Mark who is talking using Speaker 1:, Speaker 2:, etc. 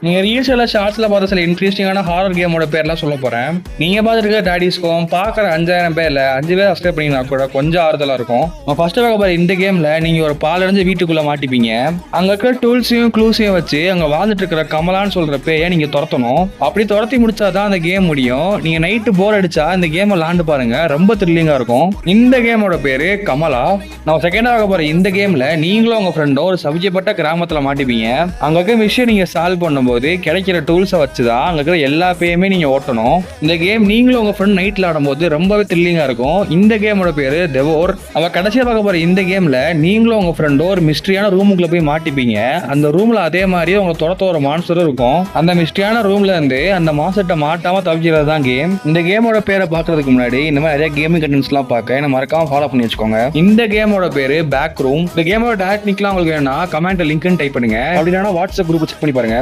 Speaker 1: நீங்க ரீல்ஸ்ல ஷார்ட்ஸ்ல பார்த்த சில இன்ட்ரெஸ்டிங்கான ஹாரர் கேமோட பேர்லாம் சொல்ல போறேன். நீங்க பார்த்துருக்க டாடிஸ்கோம் பாக்குற 5000 பேர்ல 5 பேர் சப்ஸ்கிரைப் பண்ணினா கூட கொஞ்சம் ஆறுதலா இருக்கும். ஃபர்ஸ்ட் பார்க்க போற இந்த கேம்ல நீங்க ஒரு பாலடைஞ்ச வீட்டுக்குள்ள மாட்டிப்பீங்க. அங்க இருக்கிற டூல்ஸையும் க்ளூஸையும் வச்சு அங்க வாழ்ந்துட்டு இருக்கிற கமலான்னு சொல்ற பேய நீங்க துரத்தணும். அப்படி துரத்தி முடிச்சாதான் அந்த கேம் முடியும். நீங்க நைட்டு போர் அடிச்சா இந்த கேம் விளாண்டு பாருங்க, ரொம்ப த்ரில்லிங்கா இருக்கும். இந்த கேமோட பேரு கமலா. நான் செகண்ட் பார்க்க போற இந்த கேம்ல நீங்களும் உங்க ஃப்ரெண்டோ ஒரு சபிக்கப்பட்ட கிராமத்துல மாட்டிப்பீங்க. அங்க இருக்க விஷயம் நீங்க சால்வ் பண்ணும் போது கிடைக்கிற டூல்ஸை வச்சுதான் அங்க இருக்கிற எல்லா பேயுமே நீங்க ஓட்டணும். இந்த கேம் நீங்களும் உங்க ஃப்ரெண்ட் நைட்ல ஆடும்போது ரொம்பவே த்ரில்லிங்கா இருக்கும். இந்த கேமோட பேரு டெவோர். அவ கடைசியா பார்க்க போற இந்த கேம்ல நீங்களும் உங்க ஃப்ரெண்டோ ஒரு மிஸ்டரியான ரூமுக்குள்ள போய் மாட்டிப்பீங்க. அந்த ரூம்ல அதே மாதிரி உங்க துரத்த ஒரு மான்ஸ்டரும் இருக்கும். அந்த மிஸ்டரியான ரூம்ல இருந்து அந்த மான்ஸ்டர்ட்ட மாட்டாம தவிக்கிறது தான் கேம். இந்த கேமோட பேரை பாக்குறதுக்கு முன்னாடி இந்த மாதிரி நிறைய கேமிங் கண்டென்ட்ஸ் எல்லாம் பார்க்க என்ன மறக்காம ஃபாலோ பண்ணி வச்சுக்கோங்க. இந்த கேமோட பேரு பேக் ரூம். இந்த கேமோட டேக்னிக்லாம் உங்களுக்கு வேணும்னா கமெண்ட் லிங்க் டைப் பண்ணுங்க. அப்படி இல்லைன்னா வாட்ஸ்அப் குரூப் செக் பண்ணி பாருங்க.